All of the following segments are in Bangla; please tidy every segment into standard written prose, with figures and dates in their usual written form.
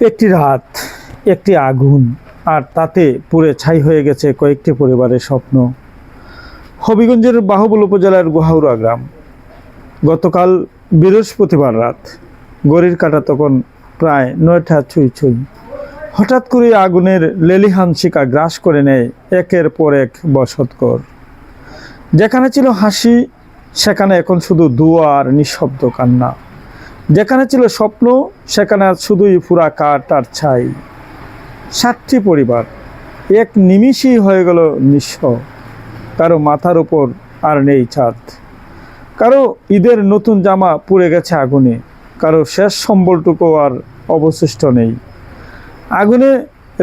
একটি রাত, একটি আগুন, আর তাতে পুড়ে ছাই হয়ে গেছে কয়েকটি পরিবারের স্বপ্ন। হবিগঞ্জের বাহুবল উপজেলার গোহাউড়া গ্রাম। গতকাল বৃহস্পতিবার রাত, ঘড়ির কাঁটা তখন প্রায় 9টা ছুঁই ছুঁই। হঠাৎ করে আগুনের লেলিহান শিখা গ্রাস করে নেয় একের পর এক বসতঘর। যেখানে ছিল হাসি, সেখানে এখন শুধু ধোঁয়া আর নিঃশব্দ কান্না। যেখানে ছিল স্বপ্ন, সেখানে আজ শুধুই পুরা কাঠ আর ছাই। 7টি পরিবার এক নিমিষেই হয়ে গেল নিঃস্ব। কারো মাথার উপর আর নেই ছাদ, কারো ঈদের নতুন জামা পুড়ে গেছে আগুনে, কারো শেষ সম্বলটুকু আর অবশিষ্ট নেই। আগুনে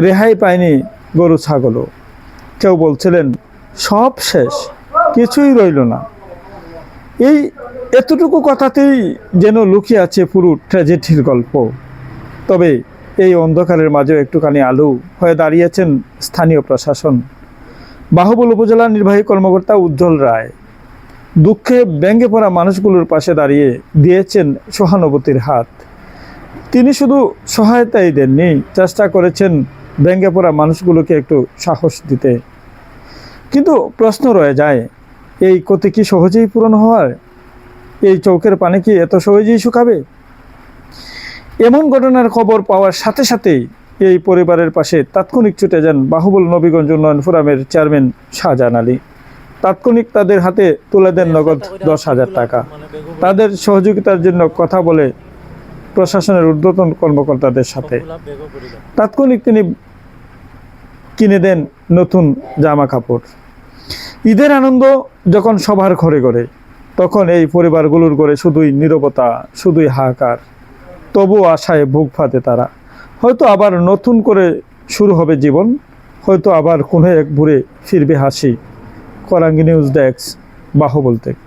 রেহাই পায়নি গরু ছাগলও। কেউ বলছিলেন সব শেষ, কিছুই রইল না। এই এতটুকু কথাতেই যেন লুকিয়ে আছে পুরো ট্র্যাজেডির গল্প। তবে এই অন্ধকারের মাঝেও একটুখানি আলো হয়ে দাঁড়িয়েছেন স্থানীয় প্রশাসন। বাহুবল উপজেলা নির্বাহী কর্মকর্তা উজ্জ্বল রায় দুঃখে ব্যঙ্গে পড়া মানুষগুলোর পাশে দাঁড়িয়ে দিয়েছেন সহানুভূতির হাত। তিনি শুধু সহায়তাই দেননি, চেষ্টা করেছেন ব্যঙ্গে পড়া মানুষগুলোকে একটু সাহস দিতে। কিন্তু প্রশ্ন রয়ে যায়, এই ক্ষতি কি সহজেই পূরণ হওয়ার? এই চৌকের পানি কি এত সহজেই শুকাবে? এমন ঘটনার খবর পাওয়ার সাথে সাথেই এই পরিবারের পাশে তাৎক্ষণিক ছুটে যান বাহুবল নবীগঞ্জ উন্নয়ন ফোরামের চেয়ারম্যান শাহজাহান আলী। তাৎক্ষণিক তাদের হাতে তুলে দেন নগদ 10,000 টাকা। তাদের সহযোগিতার জন্য কথা বলে প্রশাসনের ঊর্ধ্বতন কর্মকর্তাদের সাথে। তাৎক্ষণিক তিনি কিনে দেন নতুন জামা কাপড়। ঈদের আনন্দ যখন সবার ঘরে ঘরে, তখন এই পরিবারগুলোর ঘরে শুধুই নীরবতা, শুধুই হাহাকার। তবুও আশায় বুক ফাটে তারা। হয়তো আবার নতুন করে শুরু হবে জীবন, হয়তো আবার কোনো এক ভোরে ফিরবে হাসি। করাঙ্গি নিউজ ডেস্ক, বাহুবল থেকে।